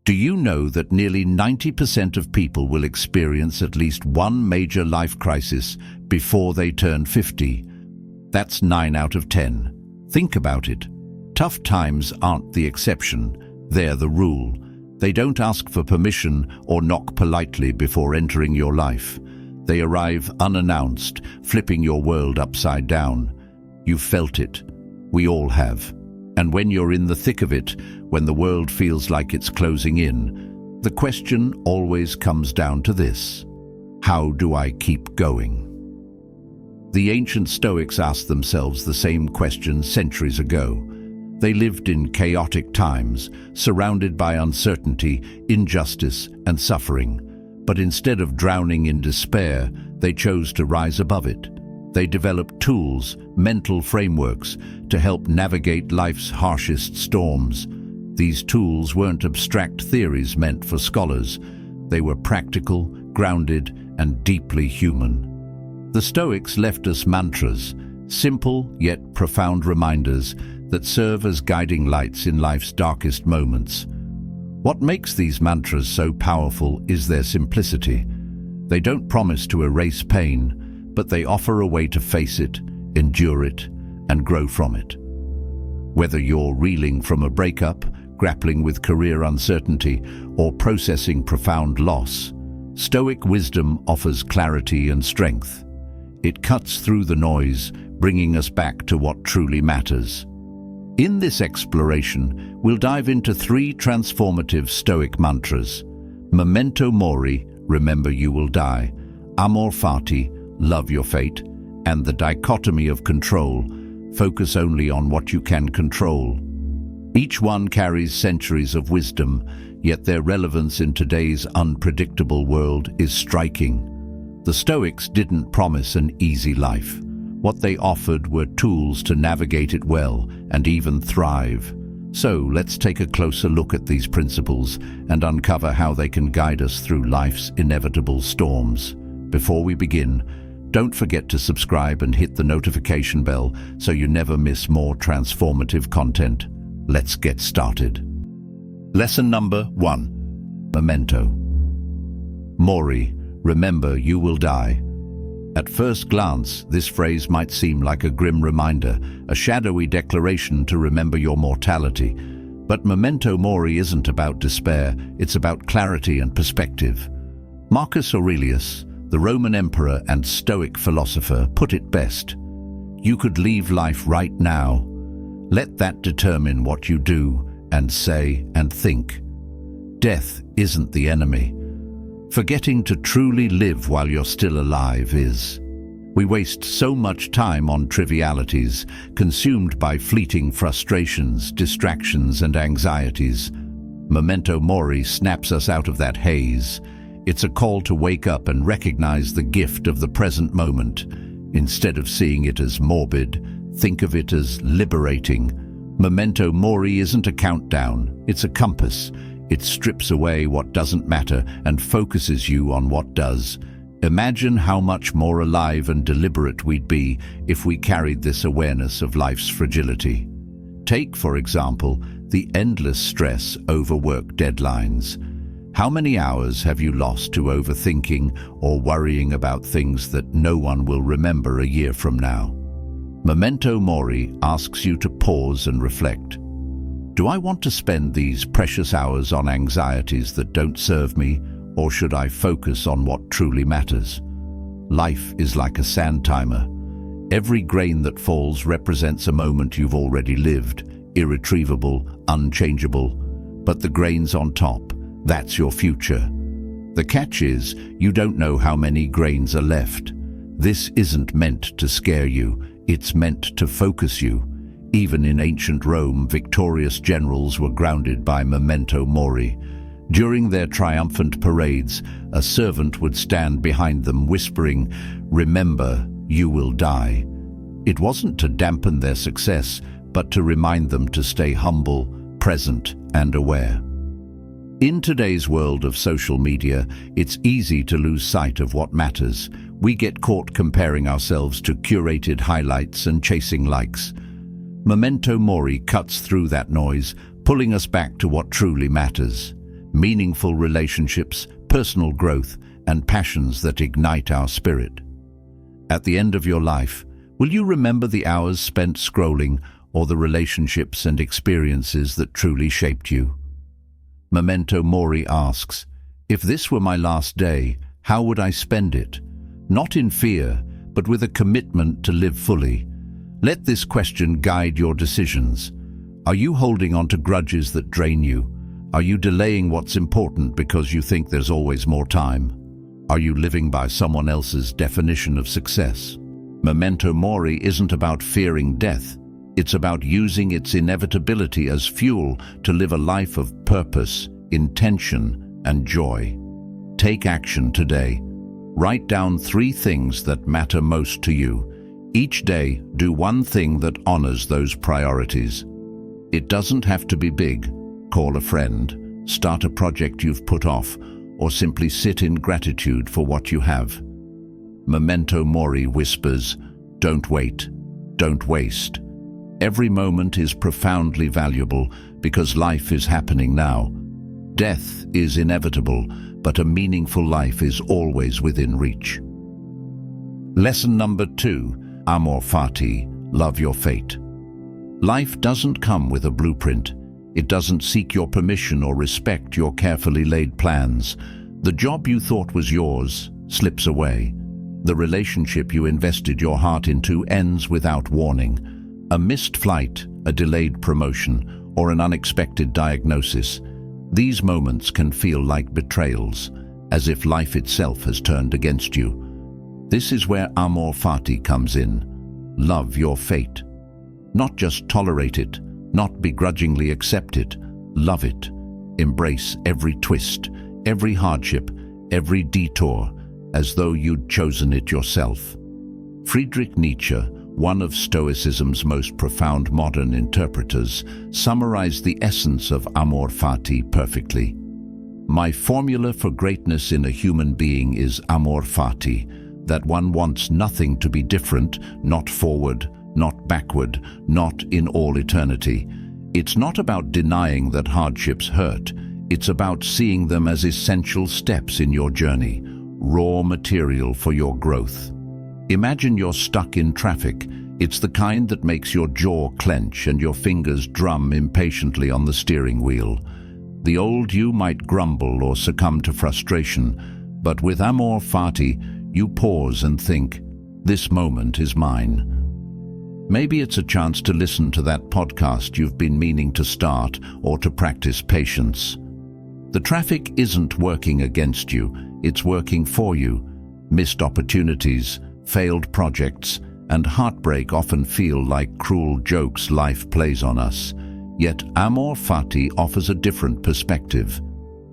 Do you know that nearly 90% of people will experience at least one major life crisis before they turn 50? That's 9 out of 10. Think about it. Tough times aren't the exception, they're the rule. They don't ask for permission or knock politely before entering your life. They arrive unannounced, flipping your world upside down. You've felt it. We all have. And when you're in the thick of it, when the world feels like it's closing in, the question always comes down to this: how do I keep going? The ancient Stoics asked themselves the same question centuries ago. They lived in chaotic times, surrounded by uncertainty, injustice, and suffering. But instead of drowning in despair, they chose to rise above it. They developed tools, mental frameworks, to help navigate life's harshest storms. These tools weren't abstract theories meant for scholars. They were practical, grounded, and deeply human. The Stoics left us mantras, simple yet profound reminders that serve as guiding lights in life's darkest moments. What makes these mantras so powerful is their simplicity. They don't promise to erase pain, but they offer a way to face it, endure it, and grow from it. Whether you're reeling from a breakup, grappling with career uncertainty, or processing profound loss, Stoic wisdom offers clarity and strength. It cuts through the noise, bringing us back to what truly matters. In this exploration, we'll dive into 3 transformative Stoic mantras: Memento Mori, remember you will die; Amor Fati, love your fate; and the dichotomy of control, focus only on what you can control. Each one carries centuries of wisdom, yet their relevance in today's unpredictable world is striking. The Stoics didn't promise an easy life. What they offered were tools to navigate it well and even thrive. So let's take a closer look at these principles and uncover how they can guide us through life's inevitable storms. Before we begin, don't forget to subscribe and hit the notification bell so you never miss more transformative content. Let's get started. Lesson number 1. Memento Mori, remember you will die. At first glance, this phrase might seem like a grim reminder, a shadowy declaration to remember your mortality. But Memento Mori isn't about despair, it's about clarity and perspective. Marcus Aurelius, the Roman emperor and Stoic philosopher, put it best: you could leave life right now. Let that determine what you do and say and think. Death isn't the enemy. Forgetting to truly live while you're still alive is. We waste so much time on trivialities, consumed by fleeting frustrations, distractions, and anxieties. Memento Mori snaps us out of that haze. It's a call to wake up and recognize the gift of the present moment. Instead of seeing it as morbid, think of it as liberating. Memento Mori isn't a countdown, it's a compass. It strips away what doesn't matter and focuses you on what does. Imagine how much more alive and deliberate we'd be if we carried this awareness of life's fragility. Take, for example, the endless stress over work deadlines. How many hours have you lost to overthinking or worrying about things that no one will remember a year from now? Memento Mori asks you to pause and reflect. Do I want to spend these precious hours on anxieties that don't serve me, or should I focus on what truly matters? Life is like a sand timer. Every grain that falls represents a moment you've already lived, irretrievable, unchangeable. But the grains on top, that's your future. The catch is, you don't know how many grains are left. This isn't meant to scare you, it's meant to focus you. Even in ancient Rome, victorious generals were grounded by Memento Mori. During their triumphant parades, a servant would stand behind them whispering, "Remember, you will die." It wasn't to dampen their success, but to remind them to stay humble, present, and aware. In today's world of social media, it's easy to lose sight of what matters. We get caught comparing ourselves to curated highlights and chasing likes. Memento Mori cuts through that noise, pulling us back to what truly matters. meaningful relationships, personal growth, and passions that ignite our spirit. At the end of your life, will you remember the hours spent scrolling or the relationships and experiences that truly shaped you? Memento Mori asks, if this were my last day, how would I spend it? Not in fear, but with a commitment to live fully. Let this question guide your decisions. Are you holding on to grudges that drain you? Are you delaying what's important because you think there's always more time? Are you living by someone else's definition of success? Memento Mori isn't about fearing death. It's about using its inevitability as fuel to live a life of purpose, intention, and joy. Take action today. Write down 3 things that matter most to you. Each day, do one thing that honors those priorities. It doesn't have to be big. Call a friend, start a project you've put off, or simply sit in gratitude for what you have. Memento Mori whispers, don't wait, don't waste. Every moment is profoundly valuable because life is happening now. Death is inevitable, but a meaningful life is always within reach. Lesson number 2, Amor Fati, love your fate. Life doesn't come with a blueprint. It doesn't seek your permission or respect your carefully laid plans. The job you thought was yours slips away. The relationship you invested your heart into ends without warning. A missed flight, a delayed promotion, or an unexpected diagnosis. These moments can feel like betrayals, as if life itself has turned against you. This is where Amor Fati comes in. Love your fate. Not just tolerate it, not begrudgingly accept it. Love it. Embrace every twist, every hardship, every detour, as though you'd chosen it yourself. Friedrich Nietzsche, one of Stoicism's most profound modern interpreters, summarized the essence of Amor Fati perfectly. My formula for greatness in a human being is Amor Fati, that one wants nothing to be different, not forward, not backward, not in all eternity. It's not about denying that hardships hurt. It's about seeing them as essential steps in your journey, raw material for your growth. Imagine you're stuck in traffic. It's the kind that makes your jaw clench and your fingers drum impatiently on the steering wheel. The old you might grumble or succumb to frustration, but with Amor Fati, you pause and think, this moment is mine. Maybe it's a chance to listen to that podcast you've been meaning to start or to practice patience. The traffic isn't working against you, it's working for you. Missed opportunities, failed projects, and heartbreak often feel like cruel jokes life plays on us. Yet Amor Fati offers a different perspective.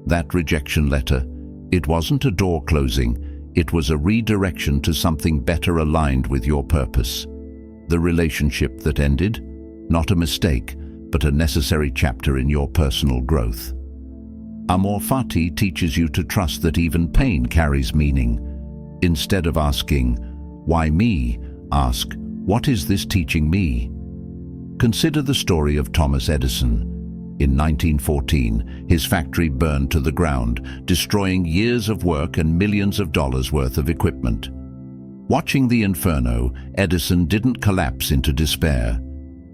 That rejection letter, it wasn't a door closing, it was a redirection to something better aligned with your purpose. The relationship that ended, not a mistake, but a necessary chapter in your personal growth. Amor Fati teaches you to trust that even pain carries meaning. Instead of asking, why me? Ask, what is this teaching me? Consider the story of Thomas Edison. In 1914, his factory burned to the ground, destroying years of work and millions of dollars worth of equipment. Watching the inferno, Edison didn't collapse into despair.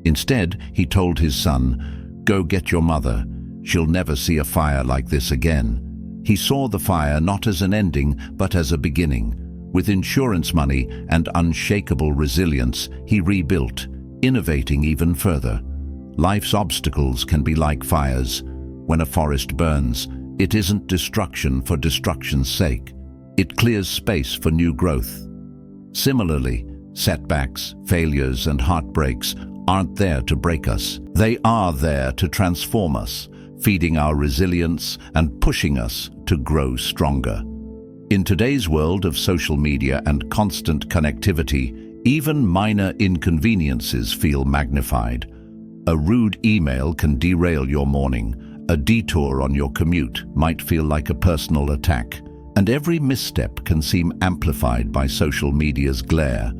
Instead, he told his son, go get your mother. She'll never see a fire like this again. He saw the fire not as an ending, but as a beginning. With insurance money and unshakable resilience, he rebuilt, innovating even further. Life's obstacles can be like fires. When a forest burns, it isn't destruction for destruction's sake. It clears space for new growth. Similarly, setbacks, failures, and heartbreaks aren't there to break us. They are there to transform us, feeding our resilience and pushing us to grow stronger. In today's world of social media and constant connectivity, even minor inconveniences feel magnified. A rude email can derail your morning. A detour on your commute might feel like a personal attack. And every misstep can seem amplified by social media's glare.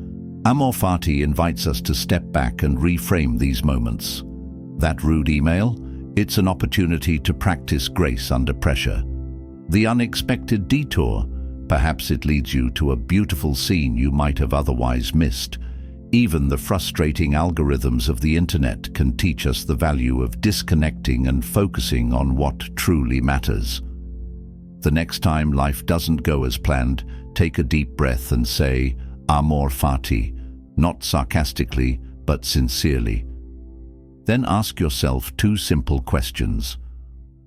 Amor Fati invites us to step back and reframe these moments. That rude email? It's an opportunity to practice grace under pressure. The unexpected detour, perhaps it leads you to a beautiful scene you might have otherwise missed. Even the frustrating algorithms of the internet can teach us the value of disconnecting and focusing on what truly matters. The next time life doesn't go as planned, take a deep breath and say, Amor fati, not sarcastically, but sincerely. Then ask yourself two simple questions.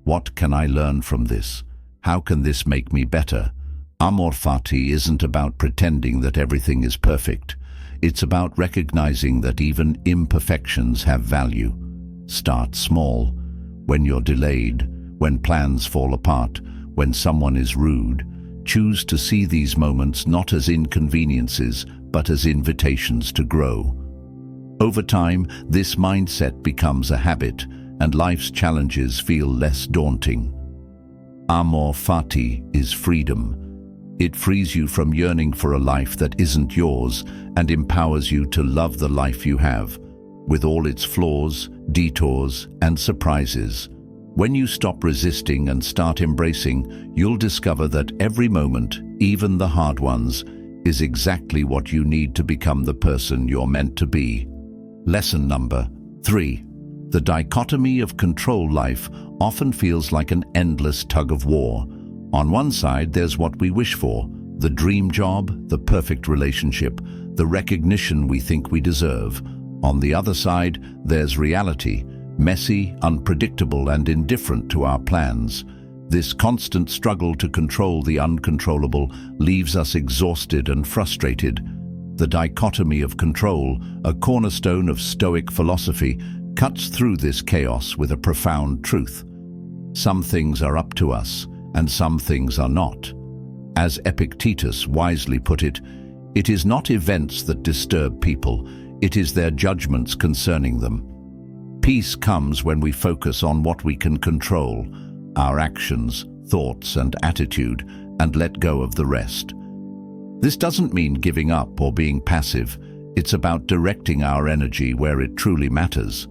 What can I learn from this? How can this make me better? Amor fati isn't about pretending that everything is perfect. It's about recognizing that even imperfections have value. Start small. When you're delayed, when plans fall apart, when someone is rude, choose to see these moments not as inconveniences, but as invitations to grow. Over time, this mindset becomes a habit, and life's challenges feel less daunting. Amor fati is freedom. It frees you from yearning for a life that isn't yours and empowers you to love the life you have, with all its flaws, detours, and surprises. When you stop resisting and start embracing, you'll discover that every moment, even the hard ones, is exactly what you need to become the person you're meant to be. Lesson number 3. The dichotomy of control life often feels like an endless tug of war. On one side, there's what we wish for, the dream job, the perfect relationship, the recognition we think we deserve. On the other side, there's reality, messy, unpredictable, and indifferent to our plans. This constant struggle to control the uncontrollable leaves us exhausted and frustrated. The dichotomy of control, a cornerstone of Stoic philosophy, cuts through this chaos with a profound truth. Some things are up to us, and some things are not. As Epictetus wisely put it, it is not events that disturb people, it is their judgments concerning them. Peace comes when we focus on what we can control, our actions, thoughts, and attitude, and let go of the rest. This doesn't mean giving up or being passive. It's about directing our energy where it truly matters.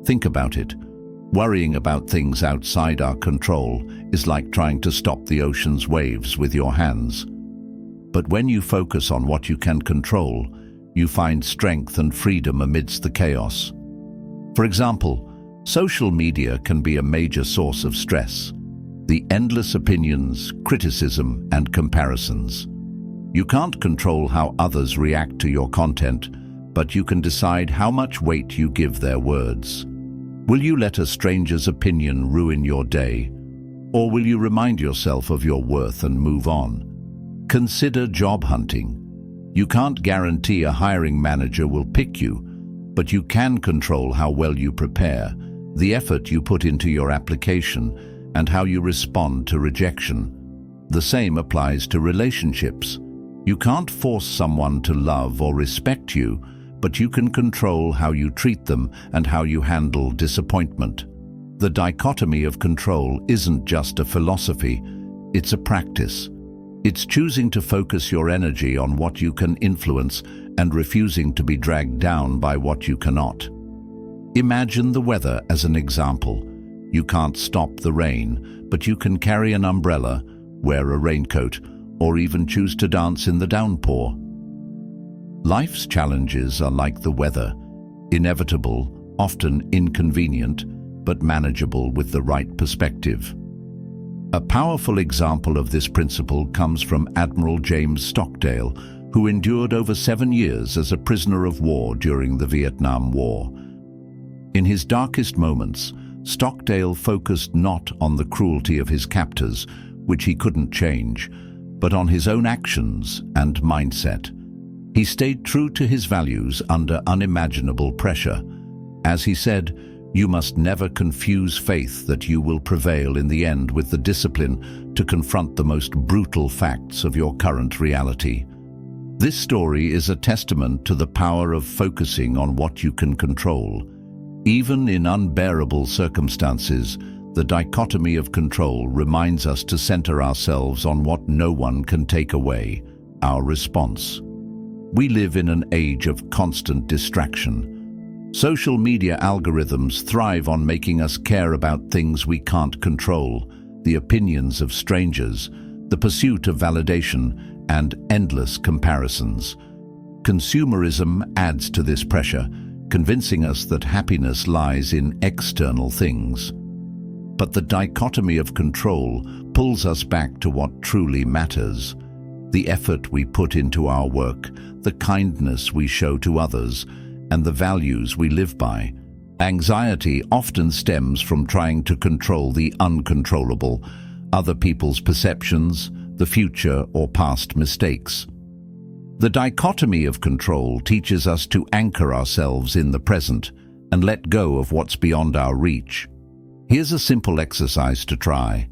Think about it. Worrying about things outside our control is like trying to stop the ocean's waves with your hands. But when you focus on what you can control, you find strength and freedom amidst the chaos. For example, social media can be a major source of stress. The endless opinions, criticism, and comparisons. You can't control how others react to your content, but you can decide how much weight you give their words. Will you let a stranger's opinion ruin your day? Or will you remind yourself of your worth and move on? Consider job hunting. You can't guarantee a hiring manager will pick you, but you can control how well you prepare, the effort you put into your application, and how you respond to rejection. The same applies to relationships. You can't force someone to love or respect you, but you can control how you treat them and how you handle disappointment. The dichotomy of control isn't just a philosophy, it's a practice. It's choosing to focus your energy on what you can influence and refusing to be dragged down by what you cannot. Imagine the weather as an example. You can't stop the rain, but you can carry an umbrella, wear a raincoat, or even choose to dance in the downpour. Life's challenges are like the weather, inevitable, often inconvenient, but manageable with the right perspective. A powerful example of this principle comes from Admiral James Stockdale, who endured over 7 years as a prisoner of war during the Vietnam War. In his darkest moments, Stockdale focused not on the cruelty of his captors, which he couldn't change, but on his own actions and mindset. He stayed true to his values under unimaginable pressure. As he said, "You must never confuse faith that you will prevail in the end with the discipline to confront the most brutal facts of your current reality." This story is a testament to the power of focusing on what you can control. Even in unbearable circumstances, the dichotomy of control reminds us to center ourselves on what no one can take away, our response. We live in an age of constant distraction. Social media algorithms thrive on making us care about things we can't control, the opinions of strangers, the pursuit of validation, and endless comparisons. Consumerism adds to this pressure, convincing us that happiness lies in external things. But the dichotomy of control pulls us back to what truly matters: the effort we put into our work, the kindness we show to others, and the values we live by. Anxiety often stems from trying to control the uncontrollable, other people's perceptions, the future, or past mistakes. The dichotomy of control teaches us to anchor ourselves in the present and let go of what's beyond our reach. Here's a simple exercise to try.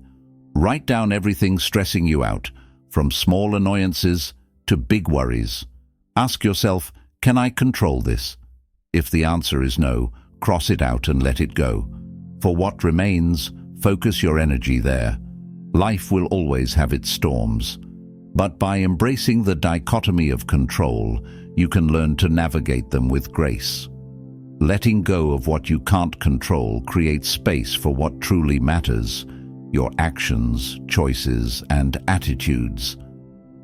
Write down everything stressing you out, from small annoyances to big worries. Ask yourself, can I control this? If the answer is no, cross it out and let it go. For what remains, focus your energy there. Life will always have its storms, but by embracing the dichotomy of control, you can learn to navigate them with grace. Letting go of what you can't control creates space for what truly matters: your actions, choices, and attitudes.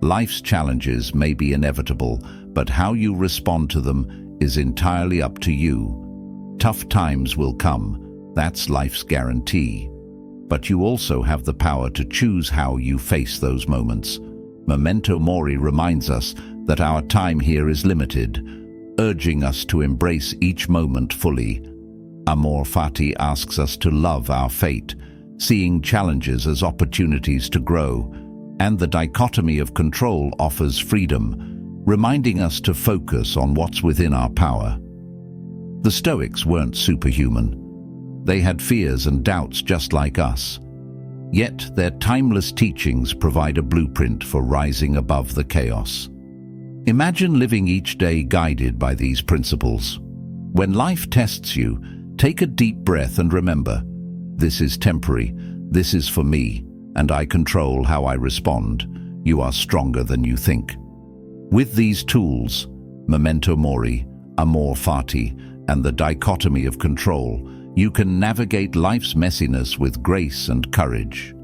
Life's challenges may be inevitable, but how you respond to them is entirely up to you. Tough times will come, that's life's guarantee. But you also have the power to choose how you face those moments. Memento mori reminds us that our time here is limited, urging us to embrace each moment fully. Amor fati asks us to love our fate, seeing challenges as opportunities to grow, and the dichotomy of control offers freedom, reminding us to focus on what's within our power. The Stoics weren't superhuman. They had fears and doubts just like us. Yet their timeless teachings provide a blueprint for rising above the chaos. Imagine living each day guided by these principles. When life tests you, take a deep breath and remember, this is temporary, this is for me, and I control how I respond. You are stronger than you think. With these tools, memento mori, amor fati, and the dichotomy of control, you can navigate life's messiness with grace and courage.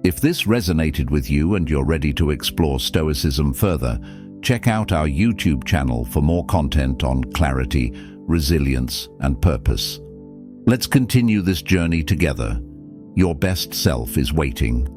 If this resonated with you and you're ready to explore Stoicism further, check out our YouTube channel for more content on clarity, resilience, and purpose. Let's continue this journey together. Your best self is waiting.